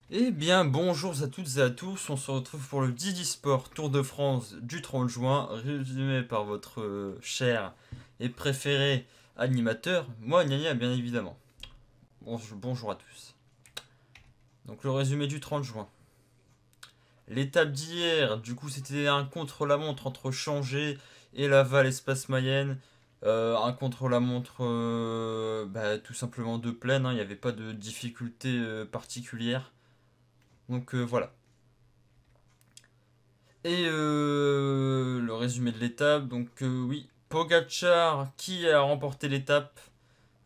Eh bien, bonjour à toutes et à tous, on se retrouve pour le Didi Sport Tour de France du 30 juin, résumé par votre cher et préféré animateur, moi Gnagna bien évidemment. Bonjour à tous. Donc le résumé du 30 juin. L'étape d'hier, du coup c'était un contre-la-montre entre Changé et Laval Espace Mayenne. Un contre-la-montre tout simplement de plaine, hein, il n'y avait pas de difficulté particulière. Donc voilà. Et le résumé de l'étape, donc oui, Pogacar qui a remporté l'étape.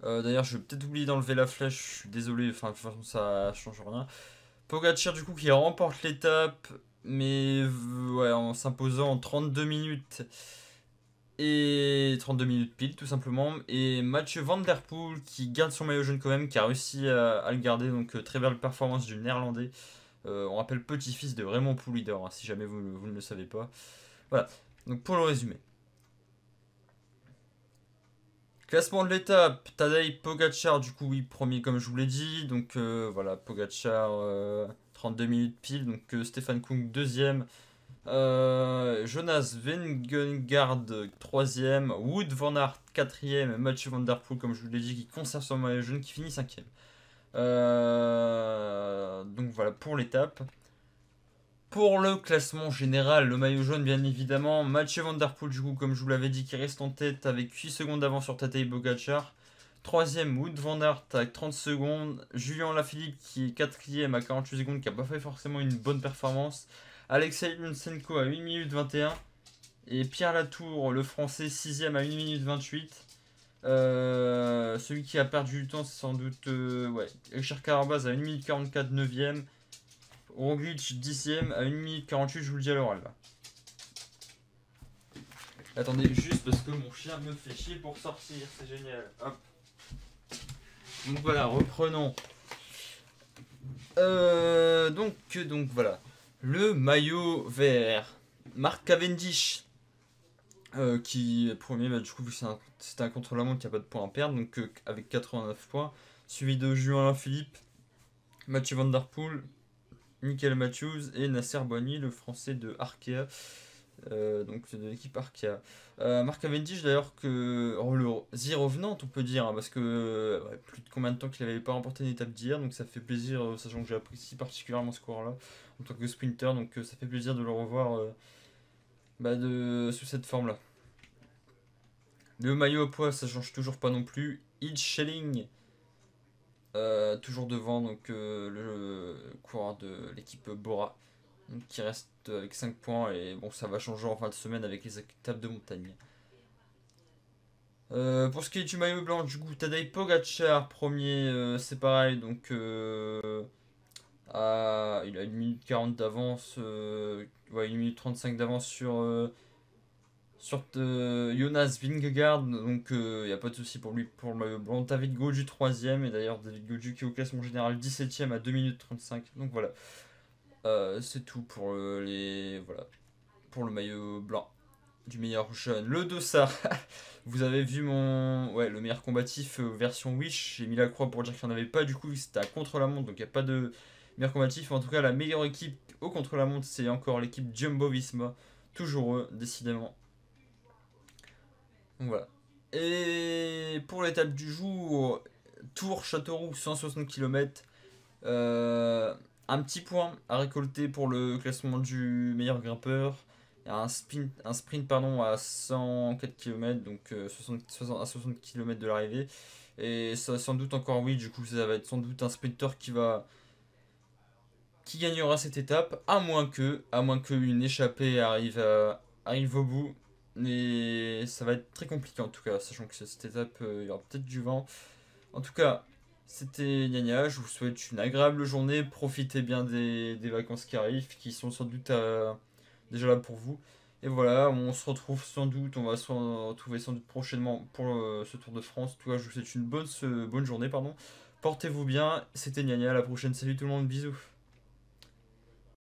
D'ailleurs, je vais peut-être oublier d'enlever la flèche, je suis désolé, enfin de toute façon ça change rien. Pogacar du coup qui remporte l'étape, mais ouais, en s'imposant en 32 minutes et 32 minutes pile tout simplement. Et Mathieu Van Der Poel qui garde son maillot jaune quand même, qui a réussi à le garder, donc très belle performance du néerlandais. On rappelle petit-fils de Raymond Poulidor, hein, si jamais vous ne le savez pas. Voilà, donc pour le résumé. Classement de l'étape, Tadej Pogacar, du coup, oui, premier comme je vous l'ai dit. Donc voilà, Pogacar, 32 minutes pile. Donc Stéphane Kung, deuxième. Jonas Vingegaard, troisième. Wood van Aert, quatrième. Mathieu Van Der Poel, comme je vous l'ai dit, qui conserve son maillot jaune, qui finit cinquième. Donc voilà pour l'étape. Pour le classement général, le maillot jaune, bien évidemment, Mathieu Van Der Poel, du coup, comme je vous l'avais dit, qui reste en tête avec 8 secondes d'avance sur Tadej Pogacar. Troisième, Wout van Aert avec 30 secondes. Julien Lafilippe qui est quatrième à 48 secondes, qui n'a pas fait forcément une bonne performance. Alexei Lutsenko à 1 minute 21. Et Pierre Latour, le français, sixième à 1 minute 28. Celui qui a perdu du temps, c'est sans doute ouais, Richard Carabaz à 1 minute 44, 9ème. Roglic 10ème à 1 minute 48, je vous le dis à l'oral là. Attendez juste parce que mon chien me fait chier pour sortir, c'est génial. Hop. Donc voilà, reprenons. Donc voilà. Le maillot vert. Marc Cavendish. Qui est premier, bah, du coup, c'était un contre-la-montre qui n'a pas de points à perdre, donc avec 89 points. Suivi de Julien Philippe, Mathieu Van Der Poel, Michael Matthews et Nasser Boigny, le français de Arkea. Donc de l'équipe Arkea. Marc Cavendish d'ailleurs que le revenant on peut dire, hein, parce que ouais, plus de combien de temps qu'il n'avait pas remporté une étape d'hier, donc ça fait plaisir, sachant que j'apprécie particulièrement ce coureur là en tant que sprinter, donc ça fait plaisir de le revoir sous cette forme là. Le maillot à poids ça change toujours pas non plus. Id Schelling toujours devant, donc le coureur de l'équipe Bora, donc qui reste avec 5 points, et bon ça va changer en fin de semaine avec les étapes de montagne. Pour ce qui est du maillot blanc, du coup, Tadej Pogacar, premier, c'est pareil, donc il a 1 minute 40 d'avance, ouais, 1 minute 35 d'avance sur Jonas Vingegaard, donc il n'y a pas de souci pour lui pour le maillot blanc. David Gaudu, troisième, et d'ailleurs David Gaudu qui est au classement général 17ème à 2 minutes 35, donc voilà. C'est tout pour voilà, pour le maillot blanc du meilleur jeune. Le dossard, vous avez vu ouais, le meilleur combatif version Wish. J'ai mis la croix pour dire qu'il n'y en avait pas. Du coup, c'était à contre-la-montre, donc il n'y a pas de meilleur combatif. En tout cas, la meilleure équipe au contre-la-montre, c'est encore l'équipe Jumbo Visma. Toujours eux, décidément. Donc voilà. Et pour l'étape du jour, Tours Châteauroux 160 km. Un petit point à récolter pour le classement du meilleur grimpeur. Il y a un sprint pardon, à 104 km, donc à 60 km de l'arrivée. Et ça, sans doute encore, oui, du coup, ça va être sans doute un sprinter qui gagnera cette étape, à moins que une échappée arrive au bout. Mais ça va être très compliqué en tout cas, sachant que cette étape, il y aura peut-être du vent. En tout cas, c'était Gnagna, je vous souhaite une agréable journée, profitez bien des vacances qui arrivent, qui sont sans doute déjà là pour vous. Et voilà, on se retrouve sans doute, on va se retrouver sans doute prochainement pour ce Tour de France. En tout cas, je vous souhaite une bonne journée, pardon. Portez-vous bien, c'était Gnagna, à la prochaine, salut tout le monde, bisous.